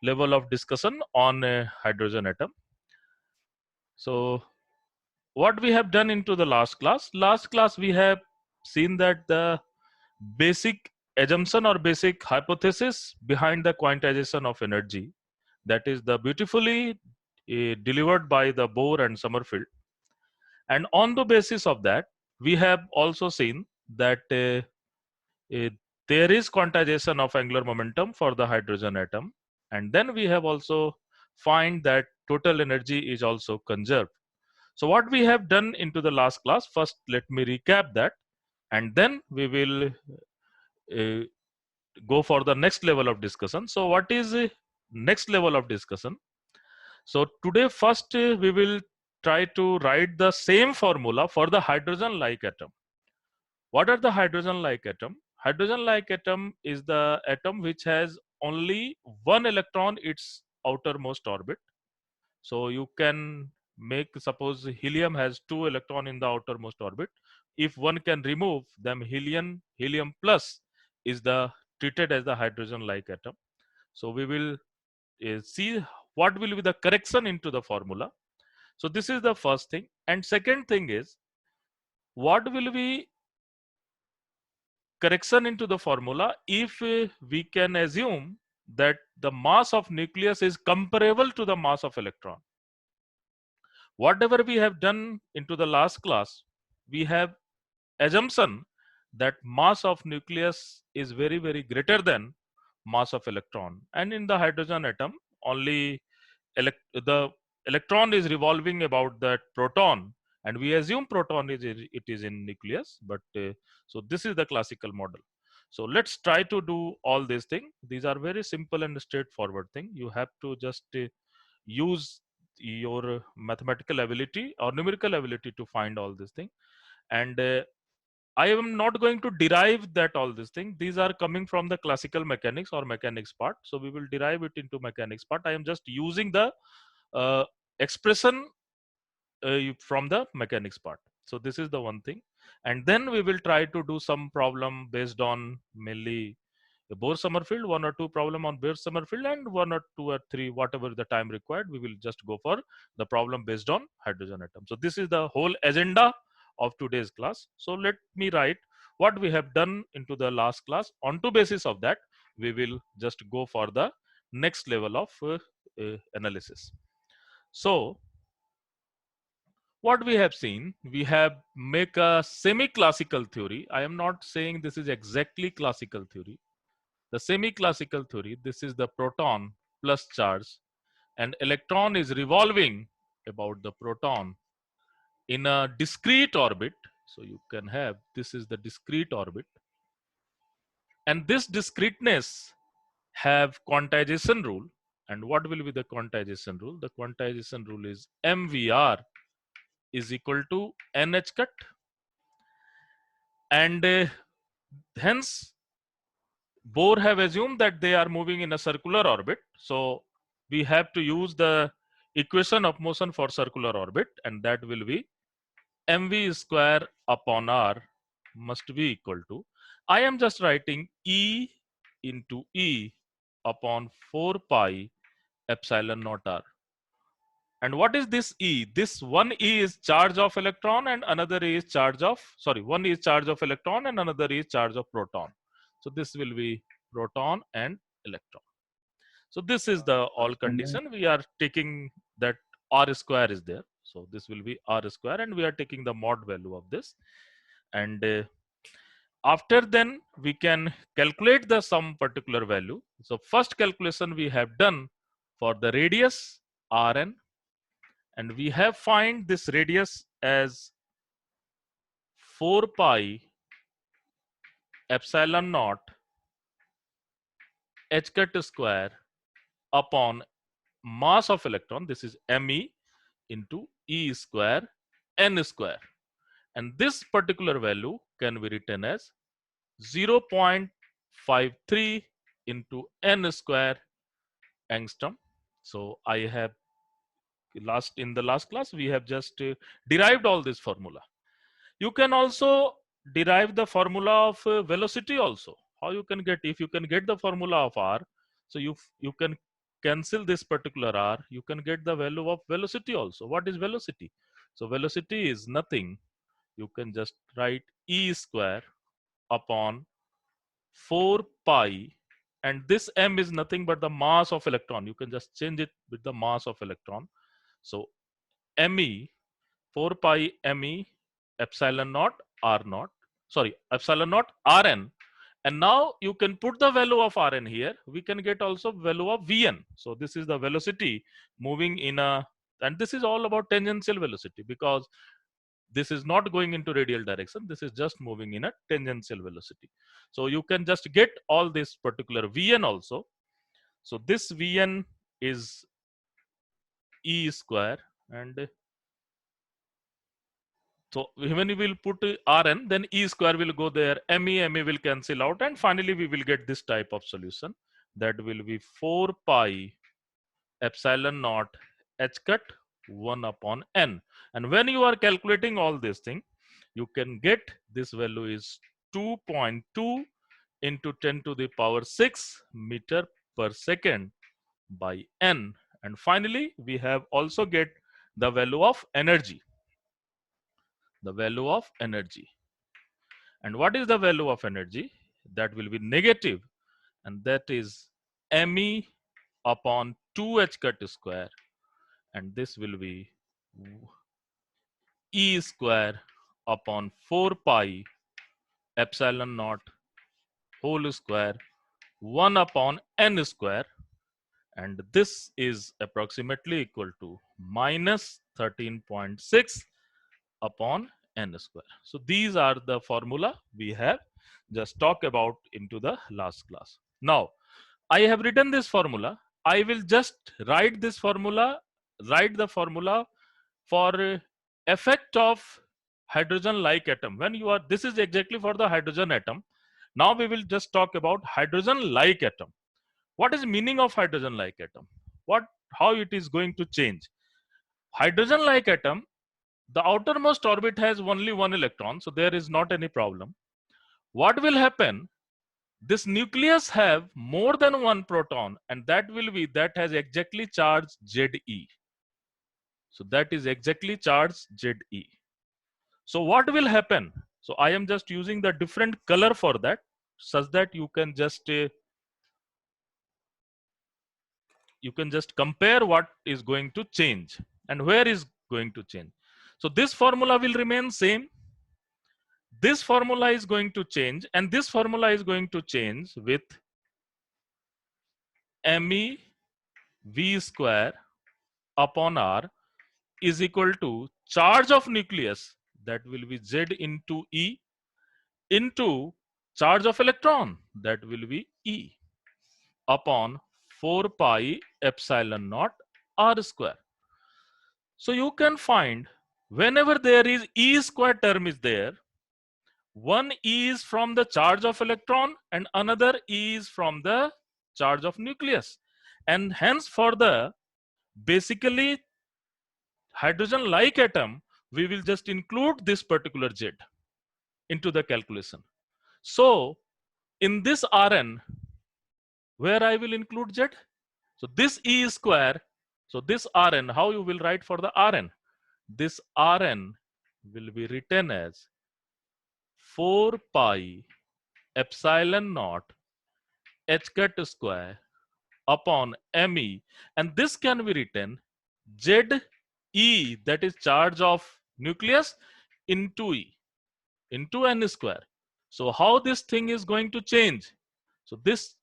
level of discussion on a hydrogen atom. So what we have done into the last class we have seen that the basic assumption or basic hypothesis behind the quantization of energy, that is the beautifully delivered by the Bohr and Sommerfeld. And on the basis of that, we have also seen that uh, there is quantization of angular momentum for the hydrogen atom. And then we have also find that total energy is also conserved. So what we have done into the last class, first let me recap that, and then we will uh, go for the next level of discussion. So what is next level of discussion? So today first we will try to write the same formula for the hydrogen like atom. What are the hydrogen like atom? Hydrogen like atom is the atom which has only one electron its outermost orbit. So you can make, suppose helium has two electron in the outermost orbit. If one can remove them, helium plus is the treated as the hydrogen like atom. So we will see what will be the correction into the formula. So this is the first thing. And second thing is, what will be correction into the formula if we can assume that the mass of nucleus is comparable to the mass of electron. Whatever we have done into the last class, we have assumption that mass of nucleus is very greater than mass of electron, and in the hydrogen atom only the electron is revolving about that proton, and we assume proton is it is in nucleus. But so this is the classical model. So let's try to do all these things. These are very simple and straightforward thing. You have to just use your mathematical ability or numerical ability to find all these things. And I am not going to derive that all these things. These are coming from the classical mechanics or mechanics part. So we will derive it into mechanics part. I am just using the expression from the mechanics part. So this is the one thing. And then we will try to do some problem based on mainly Bohr-Sommerfeld, one or two problem on Bohr-Sommerfeld, and one or two or three, whatever the time required, we will just go for the problem based on hydrogen atom. So this is the whole agenda of today's class. So let me write what we have done into the last class. On to basis of that, we will just go for the next level of analysis. So what we have seen, we have make a semi-classical theory. I am not saying this is exactly classical theory. The semi-classical theory, this is the proton plus charge, and electron is revolving about the proton in a discrete orbit. So you can have, this is the discrete orbit, and this discreteness have quantization rule. And what will be the quantization rule? The quantization rule is MVR is equal to NH cut, and hence Bohr have assumed that they are moving in a circular orbit. So we have to use the equation of motion for circular orbit, and that will be mv square upon r must be equal to, I am just writing E into E upon 4 pi epsilon naught r. And what is this E? This one E is charge of electron and another is charge of, sorry, one is charge of electron and another is charge of proton. So this will be proton and electron. So this is the all condition. We are taking that r square is there. So this will be r square, and we are taking the mod value of this. And after then we can calculate the some particular value. So first calculation we have done for the radius Rn, and we have find this radius as 4 pi epsilon naught h cut square upon mass of electron, this is me into E square n square, and this particular value can be written as 0.53 into n square angstrom. So I have in the last class we have just derived all this formula. You can also derive the formula of velocity also. How you can get, if you can get the formula of r, so you can cancel this particular r, you can get the value of velocity also. What is velocity? So velocity is nothing. You can just write e square upon 4 pi, and this m is nothing but the mass of electron. You can just change it with the mass of electron. So me 4 pi me epsilon naught r naught, sorry, epsilon naught rn. And now you can put the value of Rn here. We can get also value of Vn. So this is the velocity moving in a, and this is all about tangential velocity, because this is not going into radial direction. This is just moving in a tangential velocity. So you can just get all this particular Vn also. So this Vn is E square, and so when we will put Rn, then E square will go there, Me will cancel out, and finally we will get this type of solution. That will be 4 pi epsilon naught h cut 1 upon n. And when you are calculating all this thing, you can get this value is 2.2 into 10 to the power 6 meter per second by n. And finally, we have also get the value of energy. The value of energy. And what is the value of energy? That will be negative, and that is me upon 2h cut square, and this will be e square upon 4 pi epsilon naught whole square 1 upon n square, and this is approximately equal to minus 13.6 upon n square. So these are the formula we have just talked about into the last class. Now I have written this formula. I will just write this formula, write the formula for effect of hydrogen like atom. When you are, this is exactly for the hydrogen atom. Now we will just talk about hydrogen like atom. What is meaning of hydrogen like atom? How it is going to change? Hydrogen like atom, the outermost orbit has only one electron, so there is not any problem. What will happen? This nucleus have more than one proton, and that has exactly charge Ze. So that is exactly charge Ze. So what will happen? So I am just using the different color for that, such that you can just compare what is going to change and where is going to change. So this formula will remain same. This formula is going to change, and this formula is going to change with me v square upon r is equal to charge of nucleus, that will be Z into E, into charge of electron, that will be E, upon 4 pi epsilon naught r square. So you can find whenever there is E square term is there, one E is from the charge of electron and another E is from the charge of nucleus, and hence for the basically hydrogen like atom, we will just include this particular Z into the calculation. So in this Rn, where I will include Z? So this E square, so this Rn, how you will write for the Rn? This Rn will be written as 4 pi epsilon naught h cut square upon me, and this can be written Ze, that is charge of nucleus, into E, into n square. So how this thing is going to change? So this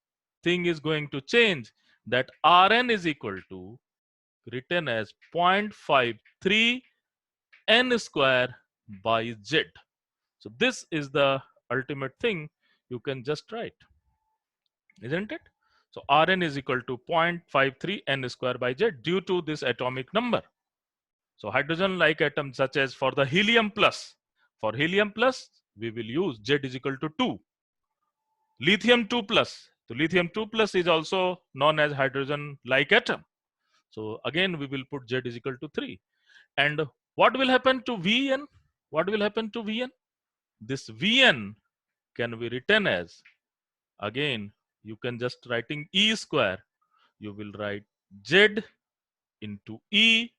thing is going to change, that Rn is equal to written as 0.53 n square by Z. So this is the ultimate thing you can just write, isn't it? So Rn is equal to 0.53 n square by Z due to this atomic number. So hydrogen like atoms such as for the helium plus, for helium plus we will use Z is equal to 2. Lithium 2 plus, so lithium 2 plus is also known as hydrogen like atom. So again we will put Z is equal to 3. And what will happen to Vn? What will happen to Vn? This Vn can be written as, again you can just writing E square you will write Z into E,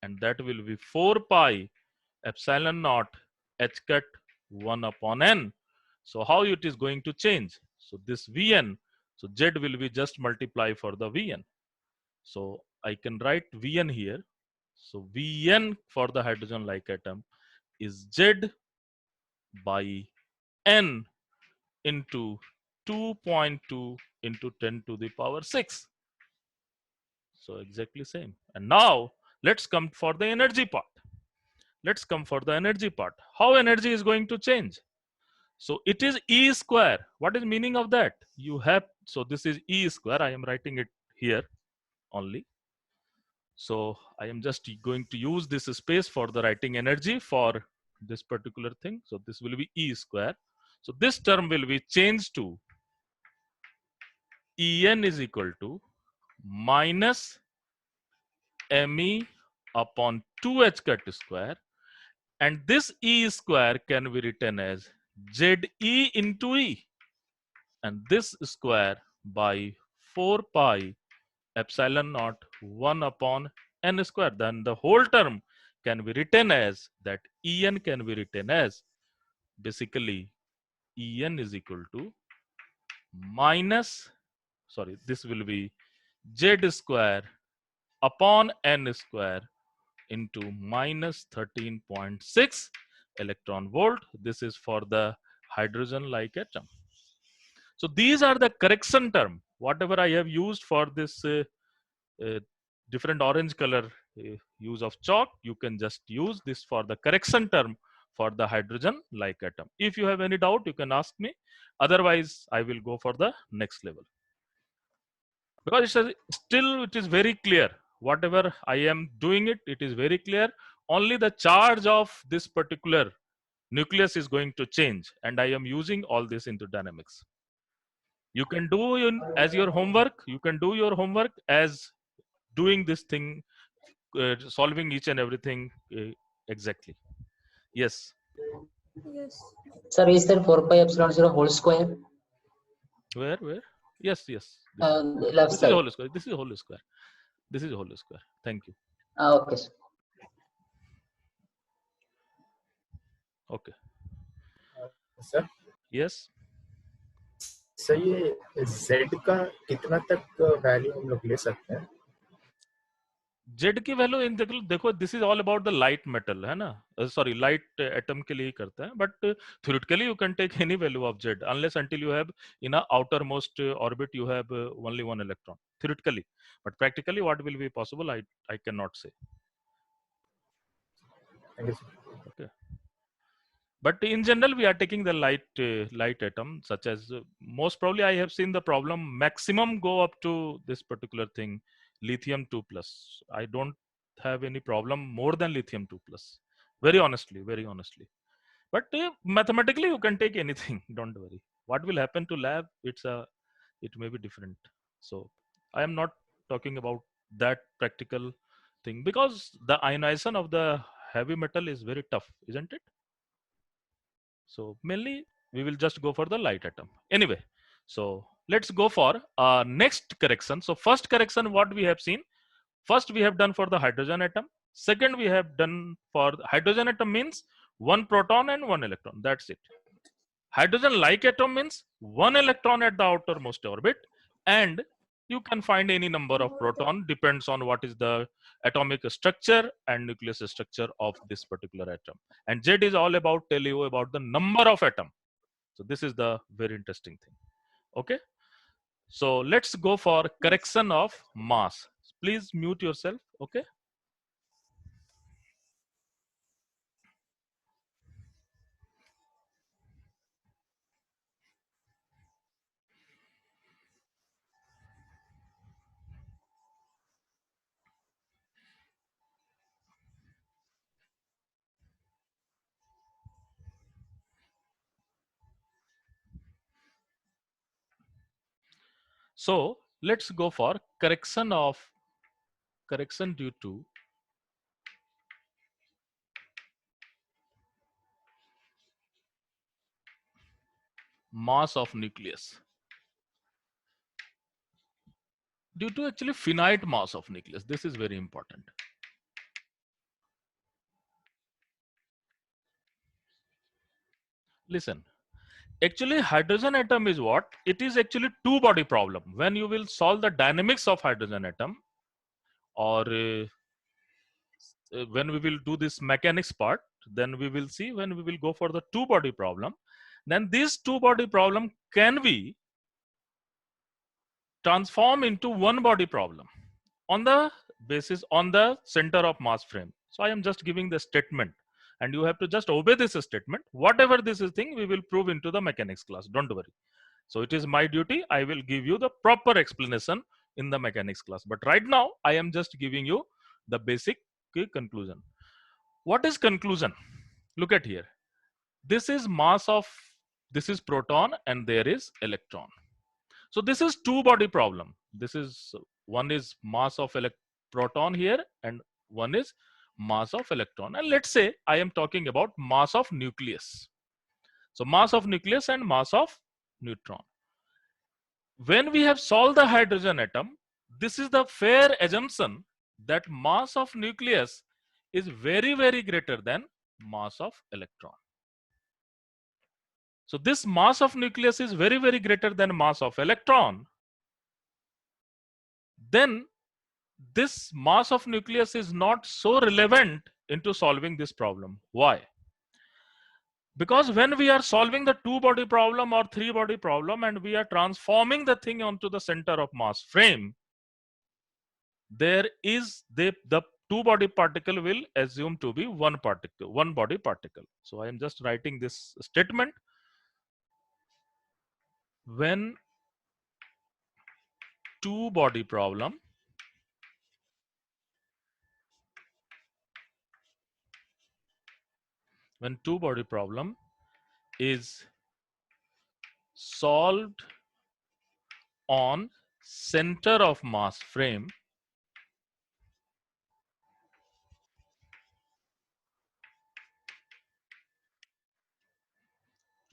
and that will be 4 pi epsilon naught h cut 1 upon n. So how it is going to change? So this Vn, so Z will be just multiply for the Vn. So I can write Vn here. So Vn for the hydrogen like atom is Z by n into 2.2 into 10 to the power 6. So exactly same. And now let's come for the energy part. Let's come for the energy part. How energy is going to change? So it is E square. What is meaning of that? You have, so this is E square. I am writing it here only. So I am just going to use this space for the writing energy for this particular thing. So this will be E square. So this term will be changed to En is equal to minus Me upon 2h cut square, and this E square can be written as Ze into E, and this square by 4 pi epsilon naught 1 upon n square. Then the whole term can be written as that En can be written as basically En is equal to minus, sorry, this will be Z square upon n square into minus 13.6 electron volt. This is for the hydrogen like atom. So these are the correction term. Whatever I have used for this uh, different orange color use of chalk, you can just use this for the correction term for the hydrogen like atom. If you have any doubt, you can ask me. Otherwise, I will go for the next level. Because still it is very clear. Whatever I am doing it, it is very clear. Only the charge of this particular nucleus is going to change, and I am using all this into dynamics. You can do as your homework. You can do your homework as doing this thing, solving each and everything exactly. Yes. Yes. Sir, is there 4 pi epsilon 0 whole square? Where? Yes. Left This is side. whole square. This is whole square. This is whole square. Thank you. Okay, sir. Okay. Sir Yes. Sir ये Z का कितना तक value हम लोग ले सकते हैं? Z की वैल्यू इन देखो this is all about the light metal है ना, सॉरी लाइट एटम के लिए ही करते हैं, but theoretically you can take any value of Z unless until you have in a outermost orbit you have only one electron theoretically, but practically what will be possible I can not say. Thank you, sir. Okay. But in general, we are taking the light atom, such as most probably I have seen the problem maximum go up to this particular thing, lithium 2 plus. I don't have any problem more than lithium 2 plus. Very honestly, very honestly. But mathematically, you can take anything. Don't worry. What will happen to lab? It may be different. So I am not talking about that practical thing because the ionization of the heavy metal is very tough, isn't it? So mainly we will just go for the light atom. Anyway, so let's go for next correction. So first correction, what we have seen, first we have done for the hydrogen atom. Second we have done for the hydrogen atom means one proton and one electron. That's it. Hydrogen like atom means one electron at the outermost orbit, and you can find any number of proton, depends on what is the atomic structure and nucleus structure of this particular atom. And Z is all about tell you about the number of atom. So this is the very interesting thing. Okay. So let's go for correction of mass. Please mute yourself. Okay. So let's go for correction due to mass of nucleus. Due to actually finite mass of nucleus. This is very important. Listen, actually hydrogen atom is what? It is actually two body problem. When you will solve the dynamics of hydrogen atom, or when we will do this mechanics part, then we will see when we will go for the two body problem, then this two body problem can be transformed into one body problem on the basis on the center of mass frame. So I am just giving the statement and you have to just obey this statement. Whatever this is thing we will prove into the mechanics class, don't worry. So it is my duty, I will give you the proper explanation in the mechanics class, but right now I am just giving you the basic conclusion. What is conclusion? Look at here, this is mass of, this is proton and there is electron. So this is two body problem. This is, one is mass of proton here and one is mass of electron. And let's say I am talking about mass of nucleus. So mass of nucleus and mass of neutron. When we have solved the hydrogen atom, this is the fair assumption that mass of nucleus is very, very greater than mass of electron. So this mass of nucleus is very, very greater than mass of electron. Then this mass of nucleus is not so relevant into solving this problem. Why? Because when we are solving the two body problem or three body problem and we are transforming the thing onto the center of mass frame, there is the two body particle will assume to be one particle, one body particle. So I am just writing this statement. When two body problem is solved on center of mass frame,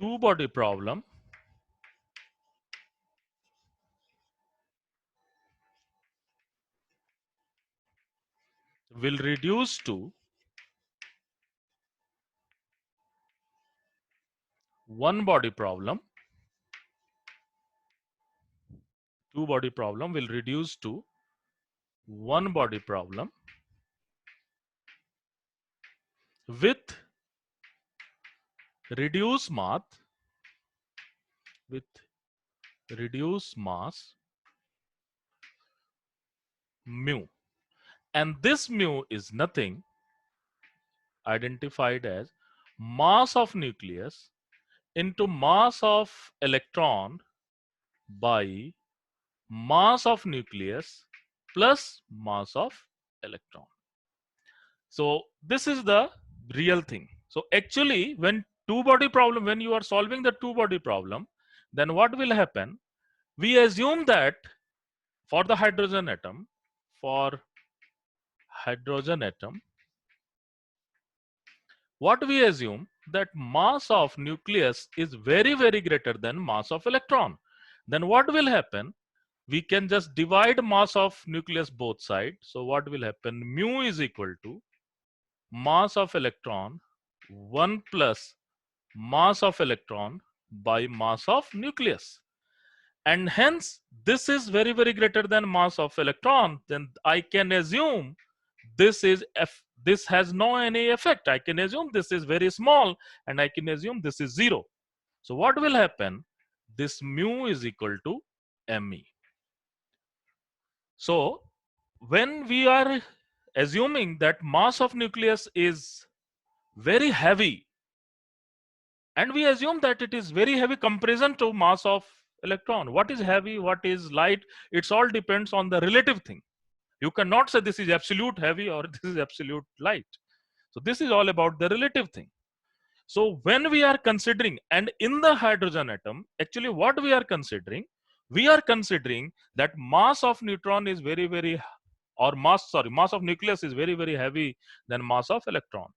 two body problem will reduce to one body problem. Two body problem will reduce to one body problem with reduced mass, mu, and this mu is nothing identified as mass of nucleus into mass of electron by mass of nucleus plus mass of electron. So this is the real thing. So actually when two body problem, when you are solving the two body problem, then what will happen? We assume that for the hydrogen atom, what we assume that mass of nucleus is very, very greater than mass of electron. Then what will happen? We can just divide mass of nucleus both sides. So what will happen? Mu is equal to mass of electron 1 plus mass of electron by mass of nucleus. And hence this is very, very greater than mass of electron. Then I can assume this is this has no any effect. I can assume this is very small and I can assume this is 0. So what will happen? This mu is equal to me. So when we are assuming that mass of nucleus is very heavy, and we assume that it is very heavy comparison to mass of electron. What is heavy, what is light? It's all depends on the relative thing. You cannot say this is absolute heavy or this is absolute light. So this is all about the relative thing. So when we are considering, and in the hydrogen atom, actually what we are considering that mass of neutron is very, very, or mass of nucleus is very, very heavy than mass of electron.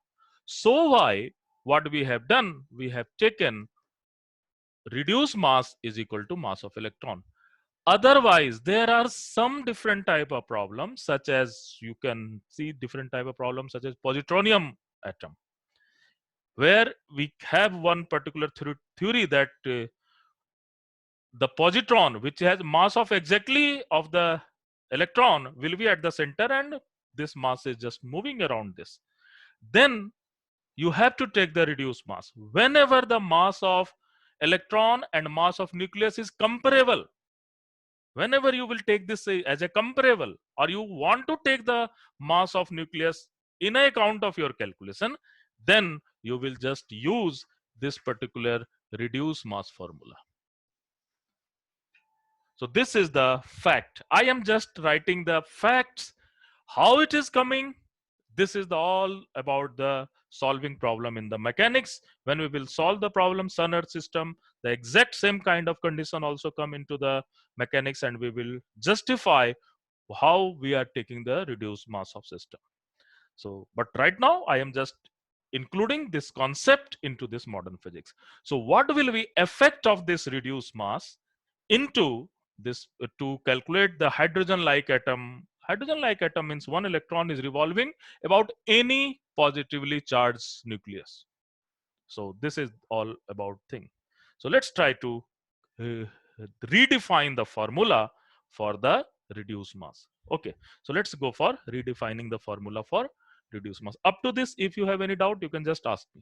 So why, what we have done, we have taken reduced mass is equal to mass of electron. Otherwise, there are some different type of problems, such as you can see different type of problems, such as positronium atom, where we have one particular theory that the positron, which has mass of exactly of the electron, will be at the center, and this mass is just moving around this. Then you have to take the reduced mass. Whenever the mass of electron and mass of nucleus is comparable, whenever you will take this as a comparable, or you want to take the mass of nucleus in account of your calculation, then you will just use this particular reduced mass formula. So this is the fact. I am just writing the facts, how it is coming. This is all about the solving problem in the mechanics. When we will solve the problem sun earth system, the exact same kind of condition also come into the mechanics, and we will justify how we are taking the reduced mass of system. So, but right now I am just including this concept into this modern physics. So what will be effect of this reduced mass into this to calculate the hydrogen like atom? Hydrogen like atom means one electron is revolving about any positively charged nucleus. So this is all about thing. So let's try to redefine the formula for the reduced mass. Okay, so let's go for redefining the formula for reduced mass. Up to this, if you have any doubt, you can just ask me.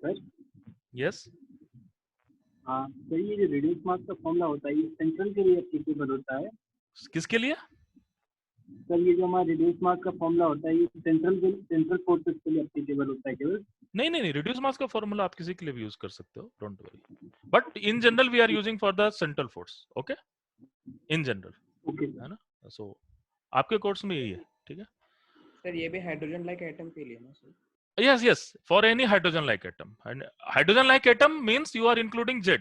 Right? Yes. Sir ये जो reduce mass का formula होता है ये central के लिए applicable होता है किसके लिए? सर ये जो हमारा रिड्यूस मास का फॉर्मूला होता है ये सेंट्रल फोर्सेस के लिए एप्लीकेबल होता है केवल? नहीं, रिड्यूस मास का फॉर्मूला आप किसी के लिए भी यूज कर सकते हो, don't worry, but in general we are using for the central force. Okay, in general. Okay है ना? सो आपके कोर्स में यही है, ठीक है सर? ये भी हाइड्रोजन लाइक एटम के लिए ना sir? Yes, for any hydrogen like atom. And hydrogen like atom means you are including Z.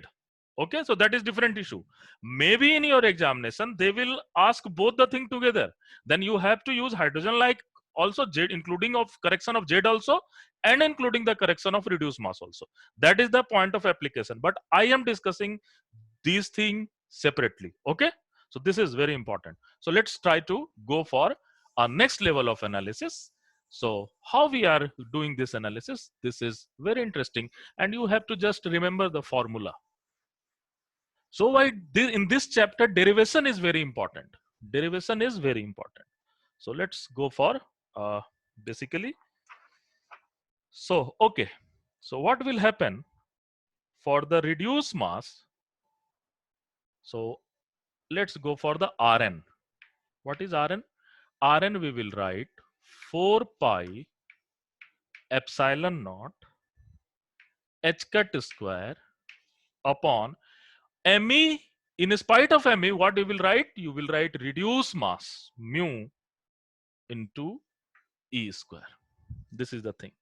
Okay, so that is different issue. Maybe in your examination they will ask both the thing together. Then you have to use hydrogen like also Z, including of correction of Z also, and including the correction of reduced mass also. That is the point of application. But I am discussing these things separately. Okay, so this is very important. So let's try to go for our next level of analysis. So how we are doing this analysis, this is very interesting, and you have to just remember the formula. So why in this chapter derivation is very important. Derivation is very important. So let's go for basically. So okay, so what will happen for the reduced mass? So let's go for the Rn. What is Rn? Rn we will write 4 pi epsilon naught h cut square upon me. In spite of me, what you will write? You will write reduced mass mu into E square. This is the thing.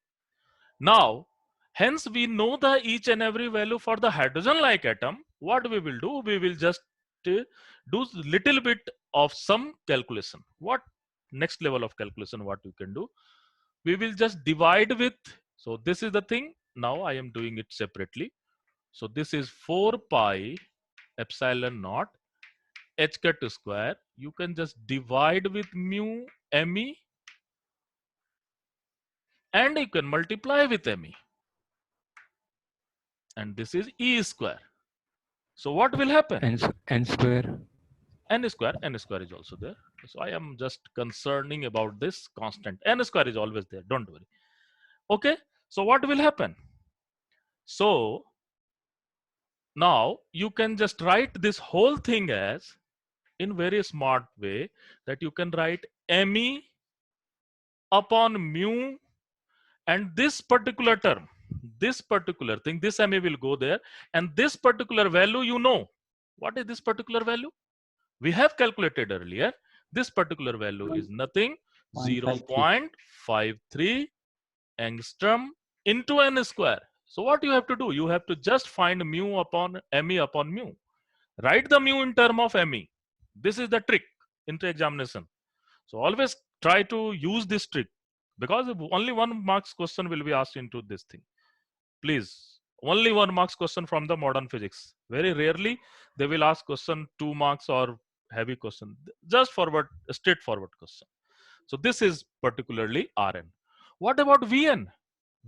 Now, hence we know the each and every value for the hydrogen like atom. What we will do? We will just do little bit of some calculation. What next level of calculation what you can do? We will just divide with, so this is the thing. Now I am doing it separately. So this is 4 pi epsilon naught h cut square. You can just divide with mu me, and you can multiply with me, and this is E square. So what will happen? N square. N square is also there. So I am just concerning about this constant. N square is always there, don't worry. Okay, so what will happen? So now you can just write this whole thing as in very smart way, that you can write me upon mu, and this particular term, this particular thing, this me will go there, and this particular value, you know what is this particular value? We have calculated earlier. This particular value is nothing 0.53 angstrom into n square. So what you have to do? You have to just find mu upon me upon mu. Write the mu in term of me. This is the trick into examination. So always try to use this trick, because only 1 marks question will be asked into this thing. Please, only 1 marks question from the modern physics. Very rarely they will ask question 2 marks or heavy question. Just forward, straightforward question. So this is particularly Rn. What about Vn?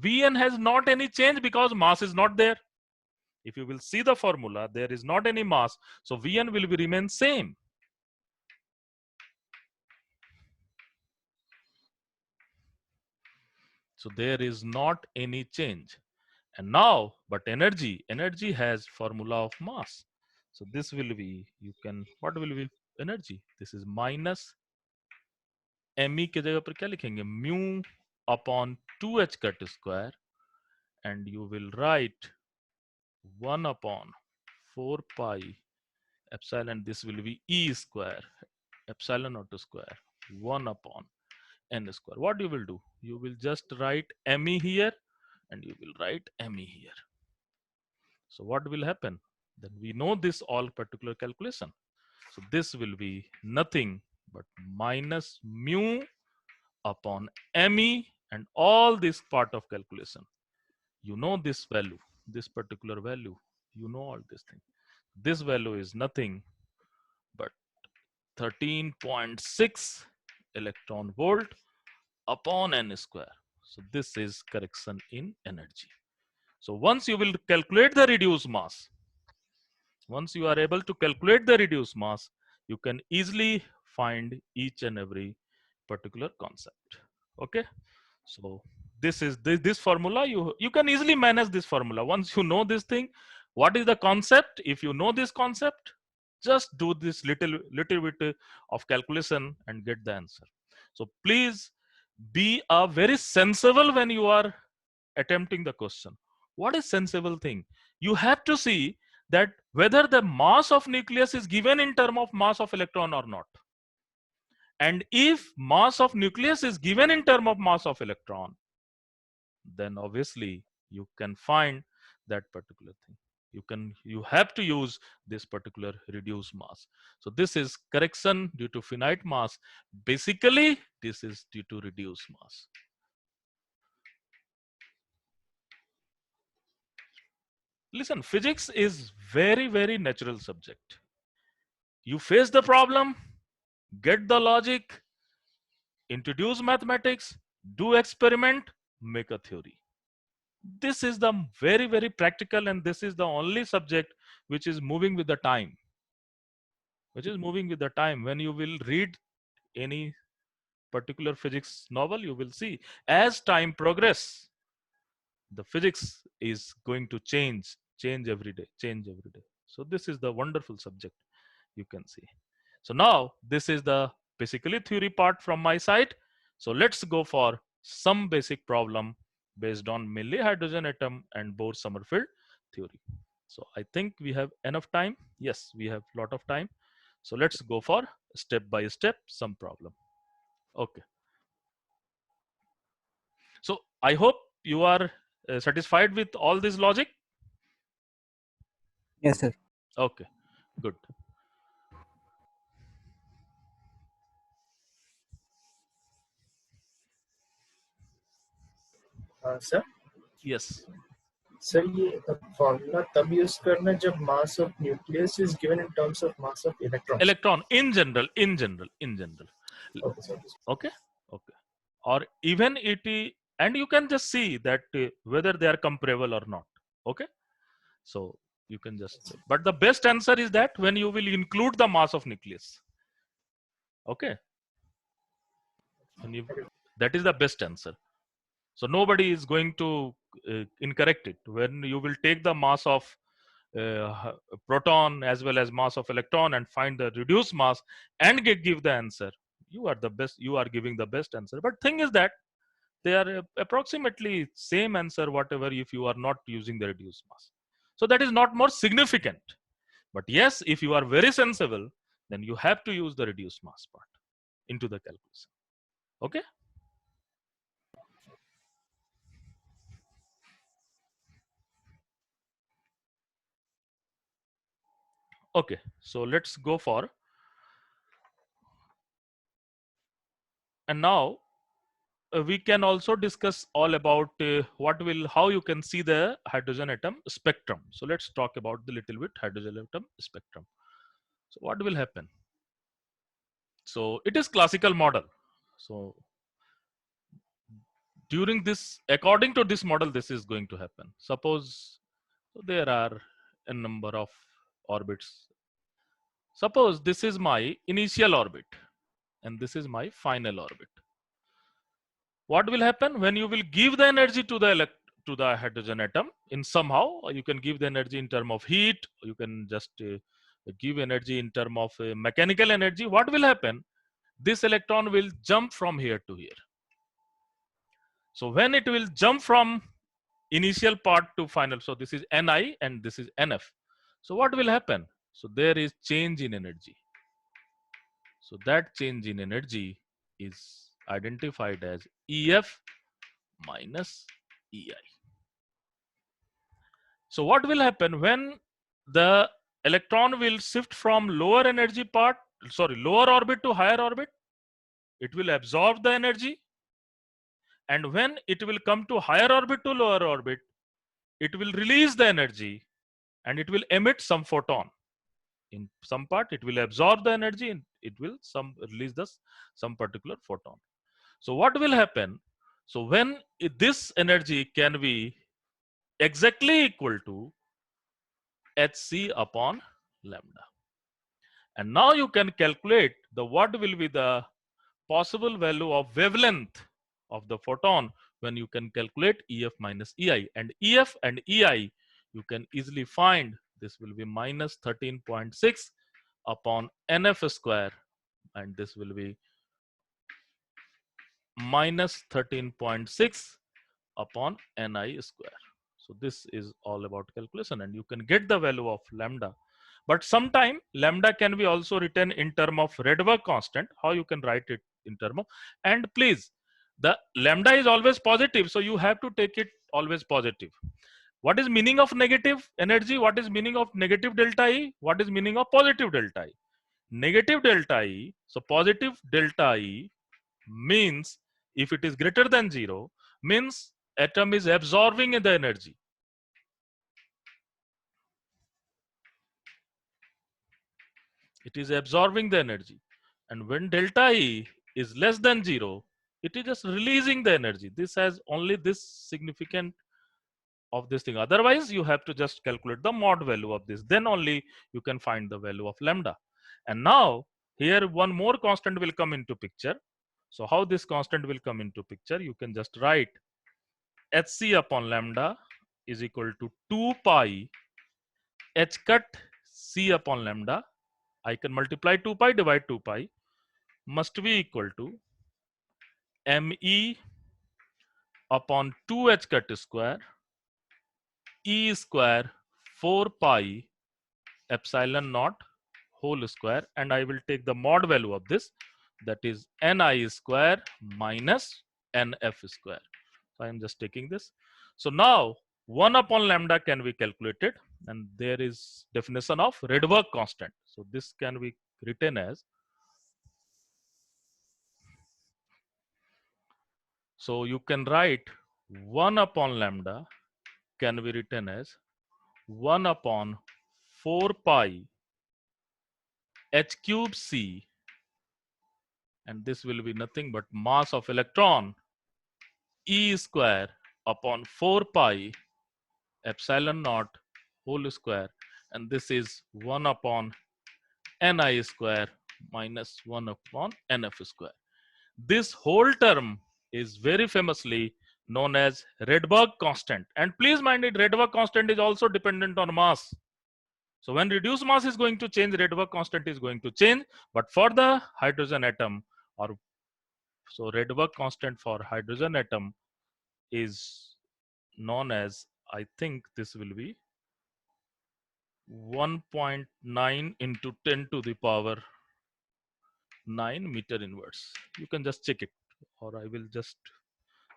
Vn has not any change because mass is not there. If you will see the formula, there is not any mass, so Vn will be remain same. So there is not any change. And now, but energy has formula of mass. So this will be, you can, what will be energy? This is minus me के जगह पर क्या लिखेंगे? Mu upon 2h cut square, and you will write 1 upon 4 pi epsilon. This will be E square, epsilon naught square, 1 upon n square. What you will do? You will just write me here, and you will write me here. So what will happen? Then we know this all particular calculation. So this will be nothing but minus mu upon me and all this part of calculation. You know this value, this particular value. You know all this thing. This value is nothing but 13.6 electron volt upon n square. So this is correction in energy. So once you will calculate the reduced mass, once you are able to calculate the reduced mass, you can easily find each and every particular concept. Okay, so this is this formula. You can easily manage this formula once you know this thing. What is the concept? If you know this concept, just do this little bit of calculation and get the answer. So please be very sensible when you are attempting the question. What is sensible thing? You have to see that whether the mass of nucleus is given in term of mass of electron or not. And if mass of nucleus is given in term of mass of electron, then obviously you can find that particular thing. You have to use this particular reduced mass. So this is correction due to finite mass. Basically, this is due to reduced mass. Listen, physics is very natural subject. You face the problem, get the logic, introduce mathematics, do experiment, make a theory. This is the very practical, and this is the only subject which is moving with the time. When you will read any particular physics novel, you will see as time progress, the physics is going to change every day. So this is the wonderful subject, you can see. So now this is the basically theory part from my side. So let's go for some basic problem based on mainly hydrogen atom and Bohr-Sommerfeld theory. So I think we have enough time. Yes, we have lot of time. So let's go for step by step some problem. Okay. So I hope you are satisfied with all this logic. Yes, sir. Okay, good. Sir Yes. Sir ये formula तब use करना जब mass of nucleus is given in terms of mass of electron Electron in general. Okay sir Okay. Or even and you can just see that whether they are comparable or not. Okay. So you can just, but the best answer is that when you will include the mass of nucleus. Okay. That is the best answer. So nobody is going to incorrect it. When you will take the mass of proton as well as mass of electron and find the reduced mass and give the answer, you are the best. You are giving the best answer. But thing is that they are approximately same answer whatever if you are not using the reduced mass. So that is not more significant. But yes, if you are very sensible, then you have to use the reduced mass part into the calculation. Okay. Okay, so let's go for, and now we can also discuss all about how you can see the hydrogen atom spectrum. So let's talk about the little bit hydrogen atom spectrum. So what will happen? So it is classical model. So during this, according to this model, this is going to happen. Suppose there are a number of orbits. Suppose this is my initial orbit and this is my final orbit. What will happen when you will give the energy to the hydrogen atom in somehow? You can give the energy in term of heat. You can just give energy in term of mechanical energy. What will happen? This electron will jump from here to here. So when it will jump from initial part to final, so this is Ni and this is Nf. So what will happen? So there is change in energy. So that change in energy is identified as Ef minus Ei. So what will happen when the electron will shift from lower orbit to higher orbit? It will absorb the energy, and when it will come to higher orbit to lower orbit, it will release the energy and it will emit some photon. In some part, it will absorb the energy and it will release some particular photon. So what will happen? So when this energy can be exactly equal to hc upon lambda. And now you can calculate what will be the possible value of wavelength of the photon when you can calculate Ef minus Ei. And Ef and Ei, you can easily find this will be minus 13.6 upon Nf square, and this will be minus 13.6 upon Ni square. So this is all about calculation, and you can get the value of lambda. But sometime lambda can be also written in term of Rydberg constant. How you can write it in term of, and please, the lambda is always positive, so you have to take it always positive. What is meaning of negative energy? What is meaning of negative delta E? What is meaning of positive delta E? Negative delta E, so positive delta E means if it is greater than 0, means atom is absorbing the energy. It is absorbing the energy. And when delta E is less than 0, it is just releasing the energy. This has only this significant of this thing. Otherwise, you have to just calculate the mod value of this. Then only you can find the value of lambda. And now here one more constant will come into picture. So how this constant will come into picture? You can just write hc upon lambda is equal to 2 pi h cut c upon lambda. I can multiply 2 pi, divide 2 pi, must be equal to me upon 2h cut square e square 4 pi epsilon naught whole square, and I will take the mod value of this, that is Ni square minus Nf square. So I am just taking this. So now 1 upon lambda can be calculated, and there is definition of Rydberg constant. So this can be written as, so you can write 1 upon lambda can be written as 1 upon 4 pi h cube c, and this will be nothing but mass of electron e square upon 4 pi epsilon naught whole square, and this is 1 upon Ni square minus 1 upon Nf square. This whole term is very famously known as Rydberg constant. And please mind it, Rydberg constant is also dependent on mass. So when reduced mass is going to change, Rydberg constant is going to change. But for the hydrogen atom, or so Rydberg constant for hydrogen atom is known as, I think this will be 1.9 into 10 to the power 9 meter inverse. You can just check it, or I will just,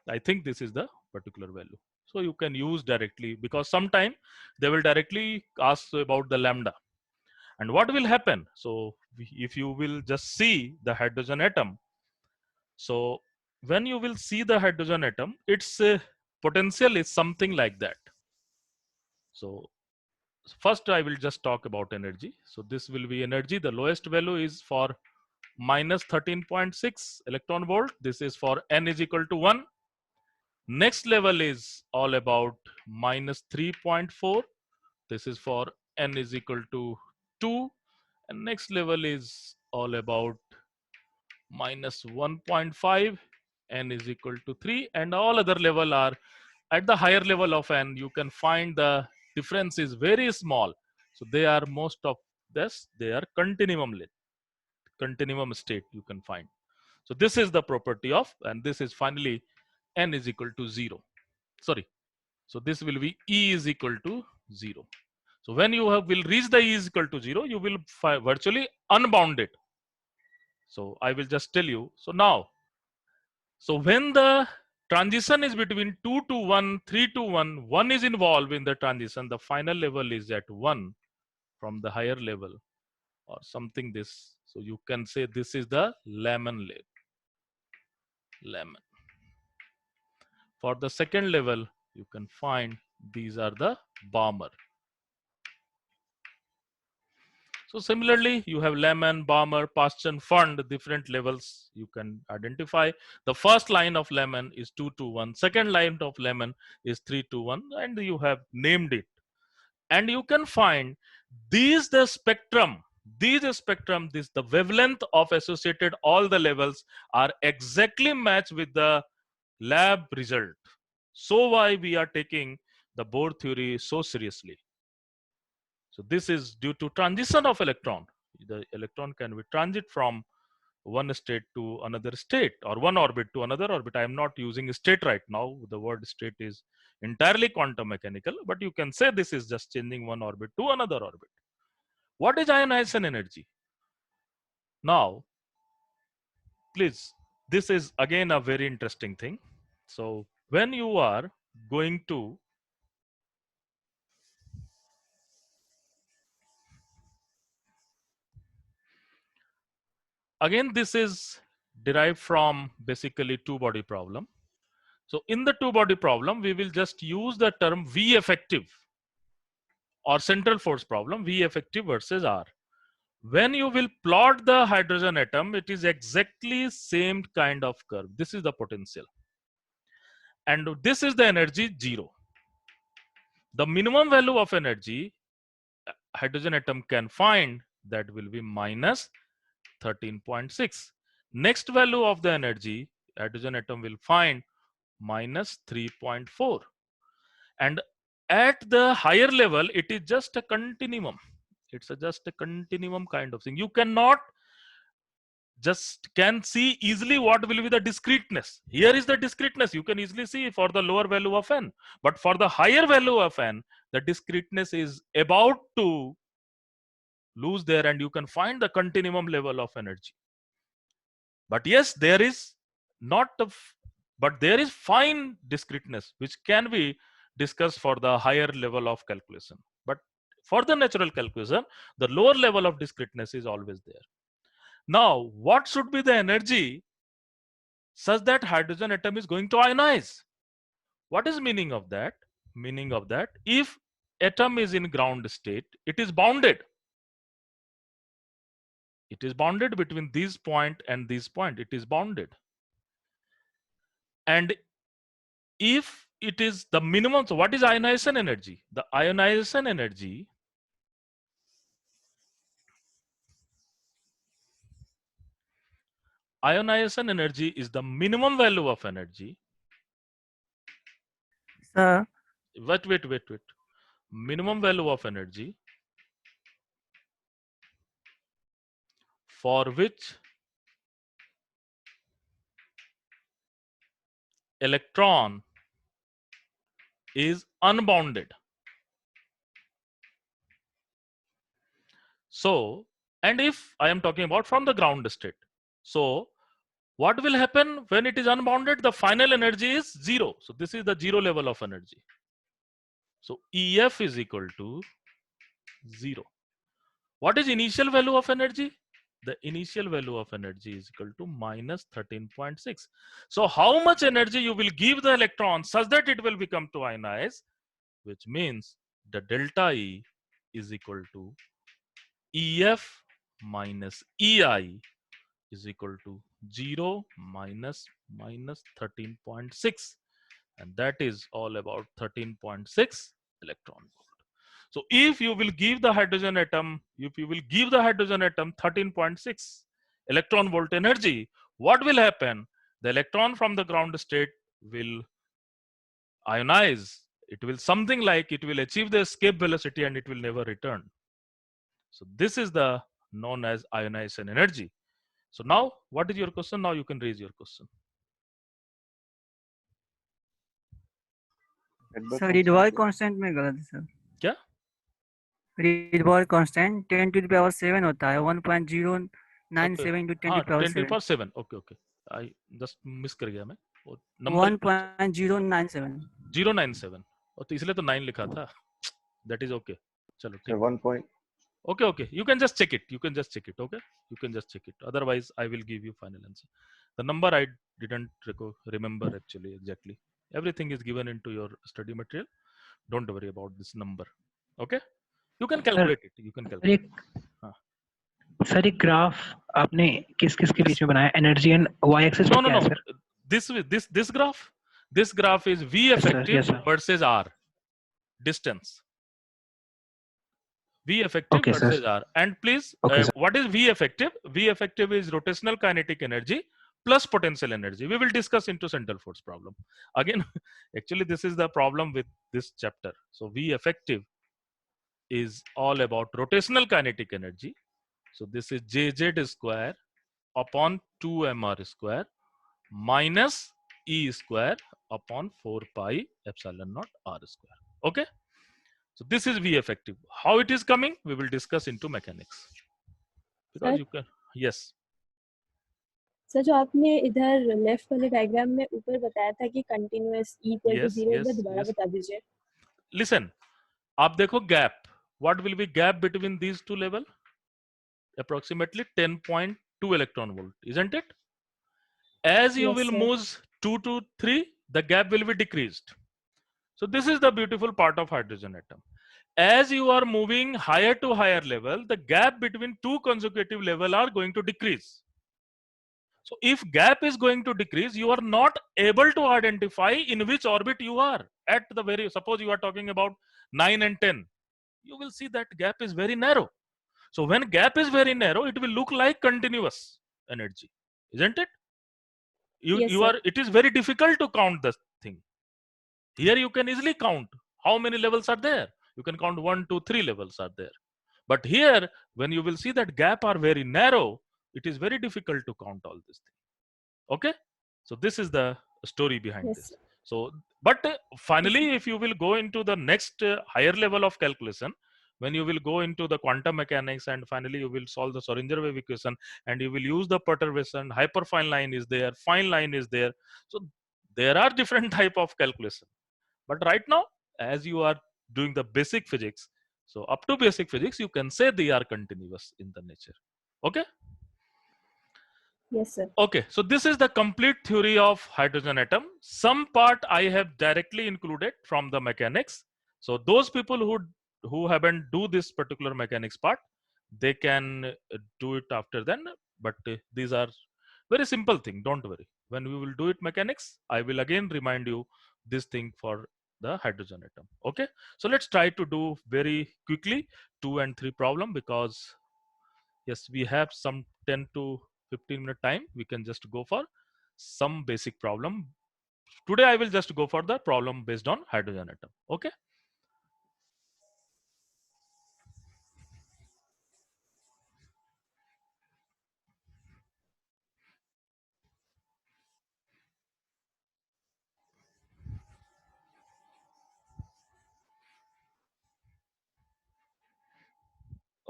I think this is the particular value. So you can use directly, because sometime they will directly ask about the lambda. And what will happen? So if you will just see the hydrogen atom, so when you will see the hydrogen atom, its potential is something like that. So first I will just talk about energy. So this will be energy. The lowest value is for minus 13.6 electron volt. This is for n is equal to 1. Next level is all about minus 3.4. This is for n is equal to 2. And next level is all about minus 1.5, n is equal to 3. And all other level are at the higher level of n. You can find the difference is very small. So they are most of this, they are continuum state you can find. So this is the property of, and this is finally n is equal to 0. Sorry. So this will be E is equal to 0. So when you will reach the E is equal to 0, you will virtually unbound it. So I will just tell you. So now, so when the transition is between 2 to 1, 3 to 1, 1 is involved in the transition, the final level is at 1 from the higher level or something this. So you can say this is the Lemon level. Lemon. For the second level, you can find these are the Balmer. So similarly, you have Lemon, Balmer, Paschen, Fund, different levels you can identify. The first line of Lemon is 2 to 1. Second line of Lemon is 3 to 1, and you have named it. And you can find these the spectrum. This the wavelength of associated all the levels are exactly matched with the lab result. So why we are taking the Bohr theory so seriously? So this is due to transition of electron. The electron can be transit from one state to another state or one orbit to another orbit. I am not using state right now. The word state is entirely quantum mechanical, but you can say this is just changing one orbit to another orbit. What is ionization energy? Now, please, this is again a very interesting thing. So when you are going to again, this is derived from basically two-body problem. So in the two-body problem, we will just use the term V effective or central force problem, V effective versus R. When you will plot the hydrogen atom, it is exactly same kind of curve. This is the potential. And this is the energy 0. The minimum value of energy hydrogen atom can find, that will be minus 13.6. Next value of the energy hydrogen atom will find minus 3.4. And at the higher level, it is just a continuum. It's just a continuum kind of thing. You cannot just can see easily what will be the discreteness. Here is the discreteness. You can easily see for the lower value of n. But for the higher value of n, the discreteness is about to lose there, and you can find the continuum level of energy. But yes, there is not but there is fine discreteness which can be discussed for the higher level of calculation. But for the natural calculation, the lower level of discreteness is always there. Now, what should be the energy such that hydrogen atom is going to ionize? What is meaning of that? Meaning of that, if atom is in ground state, it is bounded. It is bounded between this point and this point. It is bounded. And if it is the minimum, so what is ionization energy? The ionization energy is the minimum value of energy. Sir, Wait. Minimum value of energy for which electron is unbounded. So, and if I am talking about from the ground state, so what will happen when it is unbounded? The final energy is 0. So this is the 0 level of energy. So EF is equal to 0. What is initial value of energy? the initial value of energy is equal to minus 13.6. So how much energy you will give the electron such that it will become to ionize, which means the delta E is equal to EF minus EI is equal to 0 minus 13.6, and that is all about 13.6 electron volt. So if you will give the hydrogen atom, 13.6 electron volt energy, what will happen? The electron from the ground state will ionize. It will something like it will achieve the escape velocity and it will never return. So this is the known as ionization energy. So now what is your question? Now you can raise your question. Sir Rydberg constant में गलत है sir. क्या? Rydberg constant 10 to the power 7 होता है 1.097 into 10 to the power 10 to the 7. power 7. Okay. I just miss कर गया मैं. वो number 1.097. 097. और तो इसलिए तो 9 लिखा था. That is okay. चलो ठीक. 1 point. Okay. You can just check it. Okay. You can just check it. Otherwise, I will give you final answer. The number I didn't remember actually exactly. Everything is given into your study material. Don't worry about this number. Okay. You can calculate it. You can calculate. Sir एक graph आपने किस किस के बीच में बनाया energy and Y axis पे क्या है sir? This graph is V effective Yes, sir. versus R distance. V effective Okay, versus sir. R. And please, Okay, sir. what is V effective? V effective is rotational kinetic energy plus potential energy. We will discuss into central force problem. Again, actually, this is the problem with this chapter. So V effective is all about rotational kinetic energy. So this is Jz square upon 2mr square minus E square upon 4 pi epsilon naught R square. Okay. So this is V effective. How it is coming, we will discuss into mechanics. Because you can, yes. Sir जो आपने इधर left वाले diagram में ऊपर बताया था कि continuous E equal to Yes, 0 yes, एक बार दोबारा yes. बता दीजिए. Listen, आप देखो gap. What will be gap between these two level? Approximately 10.2 electron volt, isn't it? As you Yes, will sir. move 2 to 3, the gap will be decreased. So this is the beautiful part of hydrogen atom. As you are moving higher to higher level, the gap between two consecutive level are going to decrease. So if gap is going to decrease, you are not able to identify in which orbit you are at the very, suppose you are talking about 9 and 10, you will see that gap is very narrow. So when gap is very narrow, it will look like continuous energy, isn't it? Yes, sir. It is very difficult to count this thing. Here you can easily count how many levels are there. You can count 1, 2, 3 levels are there. But here, when you will see that gap are very narrow, it is very difficult to count all this thing. Okay? So this is the story behind Yes, this. sir. So, but finally, if you will go into the next higher level of calculation, when you will go into the quantum mechanics and finally you will solve the Schrodinger wave equation and you will use the perturbation, hyperfine line is there, fine line is there. So there are different type of calculation. But right now, as you are doing the basic physics, so up to basic physics, you can say they are continuous in the nature. Okay? Yes, sir. Okay, so this is the complete theory of hydrogen atom. Some part I have directly included from the mechanics. So those people who haven't do this particular mechanics part, they can do it after then. But these are very simple thing. Don't worry. When we will do it mechanics, I will again remind you this thing for the hydrogen atom. Okay, so let's try to do very quickly 2 and 3 problem, because yes, we have some 10 to 15-minute time. We can just go for some basic problem. Today I will just go for the problem based on hydrogen atom. Okay.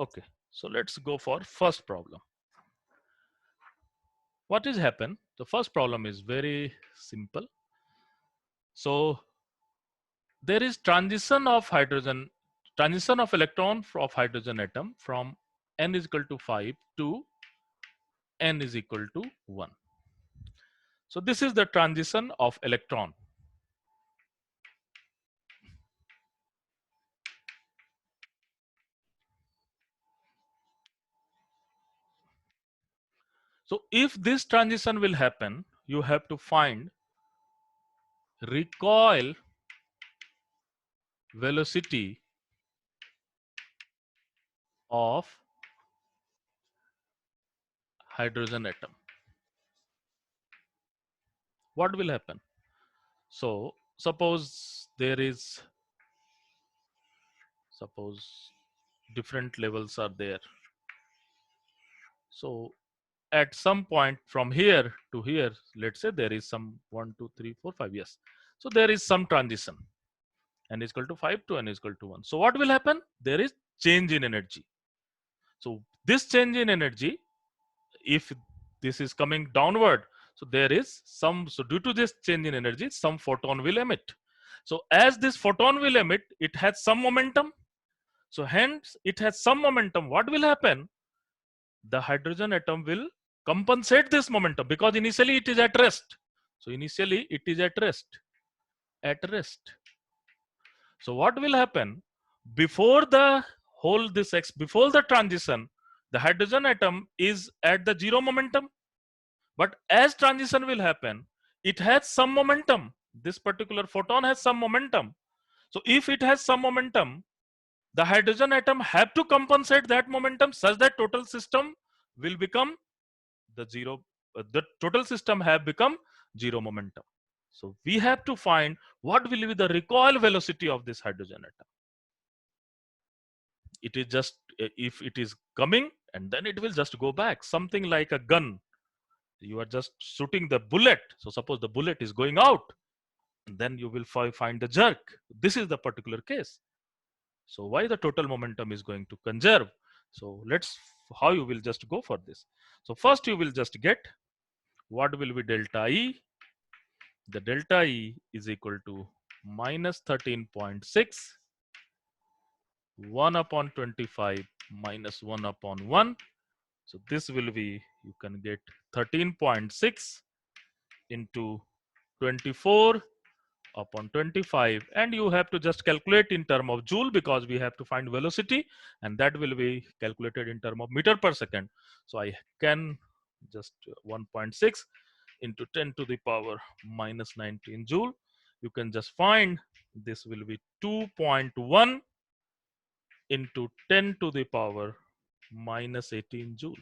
Okay, so let's go for first problem. What is happen? The first problem is very simple. So there is transition of electron of hydrogen atom from n is equal to 5 to n is equal to 1. So this is the transition of electron. So if this transition will happen, you have to find recoil velocity of hydrogen atom. What will happen? So suppose different levels are there. So at some point from here to here, let's say there is some 1, 2, 3, 4, 5, yes. So there is some transition. N is equal to 5 to n is equal to 1. So what will happen? There is change in energy. So this change in energy, if this is coming downward, so there is some, so due to this change in energy, some photon will emit. So as this photon will emit, it has some momentum. So hence it has some momentum. What will happen? The hydrogen atom will compensate this momentum because initially it is at rest. So initially it is at rest. So what will happen? Before the before the transition, the hydrogen atom is at the zero momentum. But as transition will happen, it has some momentum. This particular photon has some momentum. So if it has some momentum, the hydrogen atom have to compensate that momentum such that total system will become the zero. The total system have become zero momentum. So we have to find what will be the recoil velocity of this hydrogen atom. It is just if it is coming and then it will just go back, something like a gun. You are just shooting the bullet. So suppose the bullet is going out, and then you will find the jerk. This is the particular case. So why the total momentum is going to conserve? So let's how you will just go for this. So first you will just get what will be delta E. The delta E is equal to minus 13.6 1 upon 25 minus 1 upon 1. So this will be, you can get 13.6 into 24 upon 25, and you have to just calculate in term of joule because we have to find velocity, and that will be calculated in term of meter per second. So I can just 1.6 into 10 to the power minus 19 joule. You can just find this will be 2.1 into 10 to the power minus 18 joule.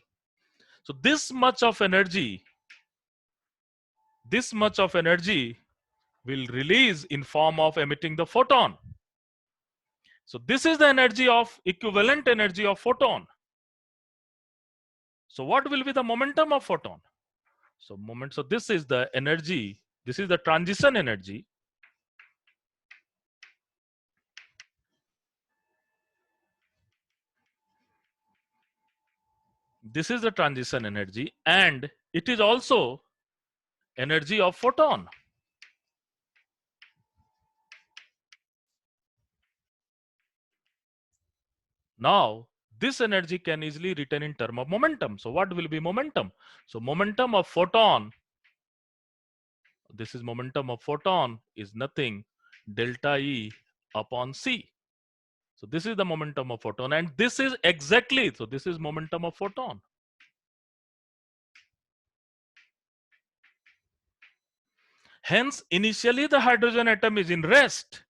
So this much of energy will release in form of emitting the photon. So this is the energy of equivalent energy of photon. So what will be the momentum of photon? So this is the energy, this is the transition energy. This is the transition energy, and it is also energy of photon. Now this energy can easily written in term of momentum. So what will be momentum? So momentum of photon, this is momentum of photon, is nothing delta E upon C. So this is the momentum of photon, and this is exactly, so this is momentum of photon. Hence initially the hydrogen atom is in rest.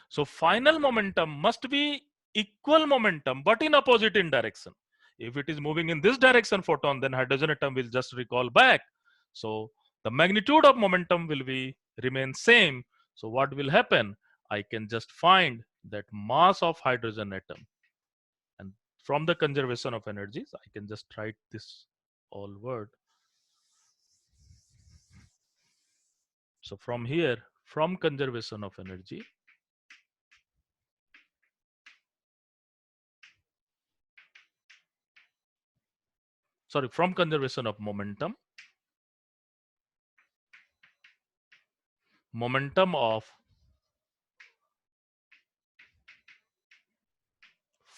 So final momentum must be equal momentum but in opposite in direction. If it is moving in this direction photon, then hydrogen atom will just recoil back. So the magnitude of momentum will be remain same. So what will happen? I can just find that mass of hydrogen atom, and from the conservation of energies I can just write this all word. So from here, from conservation of energy, sorry, from conservation of momentum, momentum of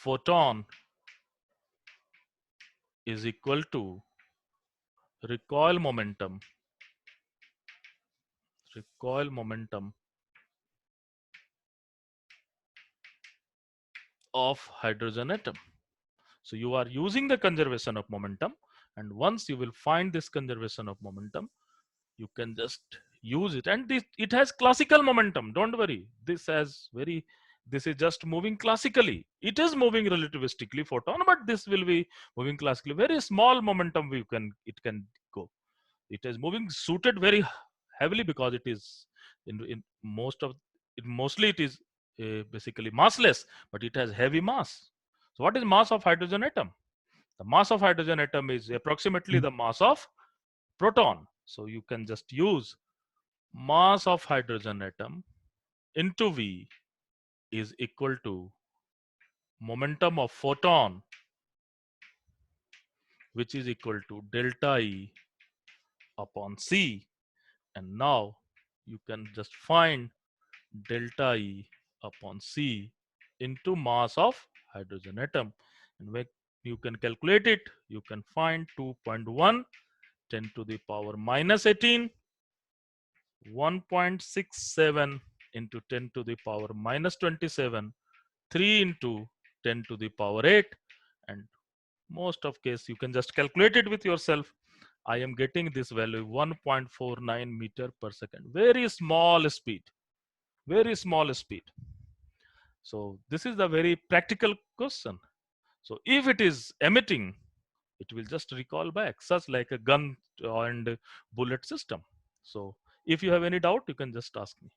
photon is equal to recoil momentum of hydrogen atom. So you are using the conservation of momentum, and once you will find this conservation of momentum, you can just use it. And it has classical momentum. Don't worry. This is just moving classically. It is moving relativistically, photon, but this will be moving classically. Very small momentum it can go. It is moving suited very heavily because it is mostly it is basically massless, but it has heavy mass. So what is mass of hydrogen atom? The mass of hydrogen atom is approximately the mass of proton. So you can just use mass of hydrogen atom into V is equal to momentum of photon, which is equal to delta E upon C. And now you can just find delta E upon C into mass of hydrogen atom. And when you can calculate it, you can find 2.1 10 to the power minus 18, 1.67 into 10 to the power minus 27, 3 into 10 to the power 8. And most of case you can just calculate it with yourself. I am getting this value 1.49 meter per second. Very small speed. Very small speed. So this is the very practical question. So if it is emitting, it will just recall back, such like a gun and bullet system. So if you have any doubt, you can just ask me.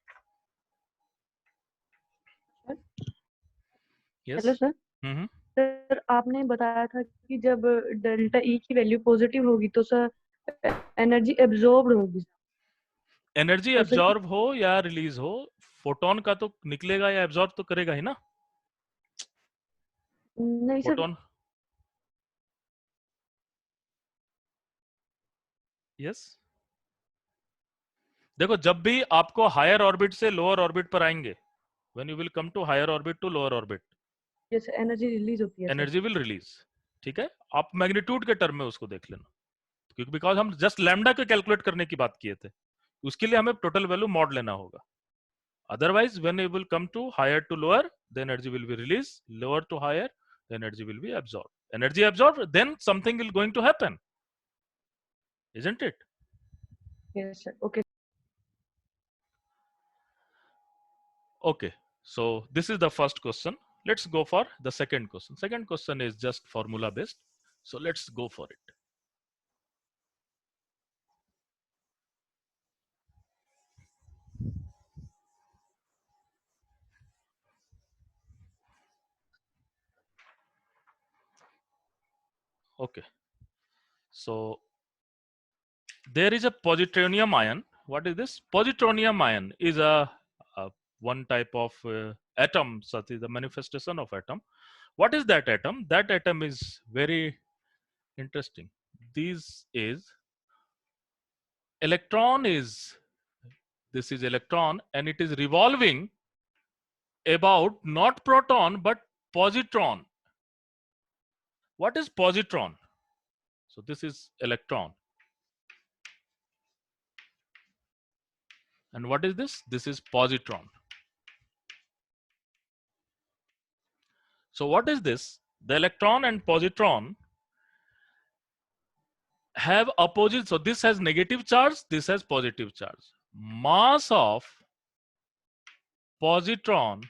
Yes. Hello sir Mhm. Sir आपने बताया था कि जब delta E की value positive होगी तो sir energy absorbed होगी energy तो सर एब्जॉर्ब हो या रिलीज हो, फोटोन का तो निकलेगा या एब्जॉर्ब तो करेगा ही ना. नहीं सर फोटोन. यस. देखो जब भी आपको हायर ऑर्बिट से लोअर ऑर्बिट पर आएंगे, when you will come to higher orbit to lower orbit, जैसे एनर्जी रिलीज होती है सर एनर्जी विल रिलीज. ठीक है, आप मैग्नीट्यूड के टर्म में उसको देख लेना, क्योंकि बिकॉज हम जस्ट लैम्डा के कैलकुलेट करने की बात किए थे, उसके लिए हमें टोटल वैल्यू मॉड लेना होगा. Otherwise, when you will come to higher to lower, the energy will be released. Lower to higher, the energy will be absorbed. Energy absorbed, then something will going to happen, isn't it? Yes sir okay Okay. So this is the first question. Let's go for the second question. Second question is just formula based. So let's go for it. Okay. So there is a positronium ion. What is this? Positronium ion is a one type of atom, such is the manifestation of atom. What is that atom? That atom is very interesting. This is electron this is electron, and it is revolving about not proton but positron. What is positron? So this is electron. And what is this? This is positron. So what is this? The electron and positron have opposite. So this has negative charge, this has positive charge. Mass of positron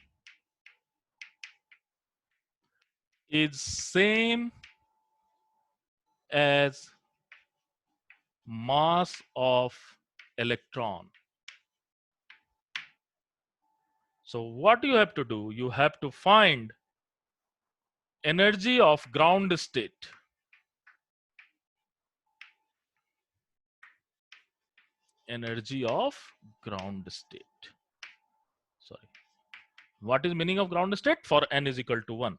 is same as mass of electron. So what you have to do? You have to find energy of ground state. Energy of ground state. Sorry. What is meaning of ground state? For n is equal to 1.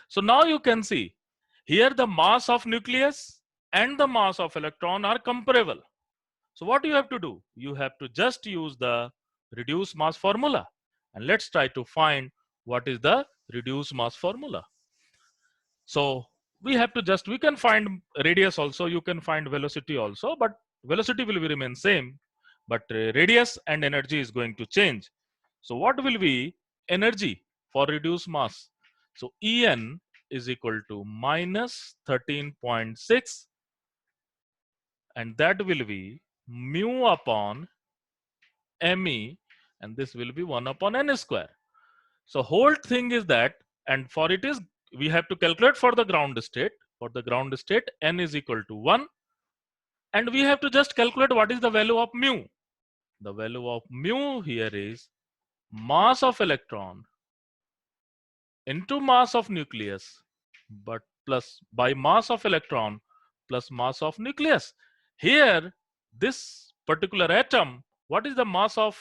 So now you can see here the mass of nucleus and the mass of electron are comparable. So what you have to do? You have to just use the reduced mass formula. And let's try to find what is the reduced mass formula. So we have to just, we can find radius also, you can find velocity also, but velocity will remain same, but radius and energy is going to change. So what will be energy for reduced mass? So En is equal to minus 13.6, and that will be mu upon me, and this will be 1 upon n square. So whole thing is that, and for it is, we have to calculate for the ground state. For the ground state, n is equal to 1, and we have to just calculate what is the value of mu. The value of mu here is mass of electron into mass of nucleus, but plus by mass of electron plus mass of nucleus. Here, this particular atom, what is the mass of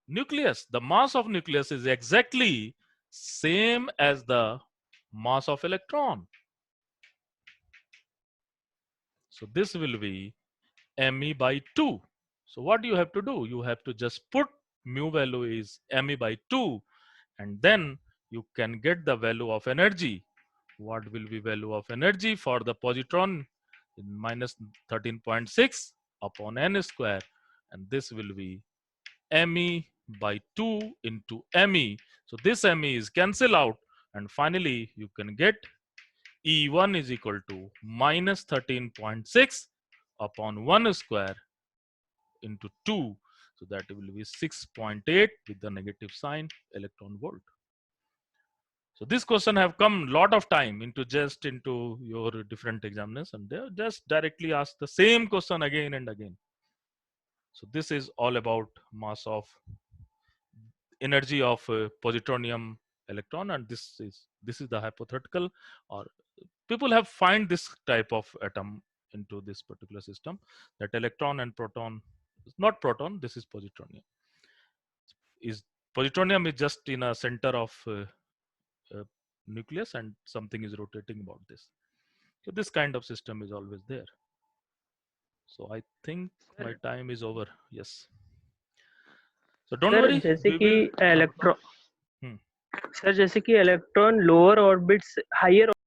nucleus? The mass of nucleus is exactly same as the mass of electron. So this will be me by 2. So what you have to do? You have to just put mu value is me by 2, and then you can get the value of energy. What will be value of energy for the positron? Minus 13.6 upon n square, and this will be me by 2 into me. So this me is cancel out, and finally you can get E1 is equal to minus 13.6 upon 1 square into 2. So that will be 6.8 with the negative sign electron volt. So this question have come lot of time into your different examiners, and they just directly ask the same question again and again. So this is all about mass of energy of positronium electron, and this is the hypothetical, or people have find this type of atom into this particular system, that electron and proton is not proton, this is positronium. Positronium is just in a center of nucleus, and something is rotating about this. So this kind of system is always there. So I think my time is over. Yes. So don't worry. जैसे we कि will- electron Hmm. Sir जैसे कि electron lower orbits higher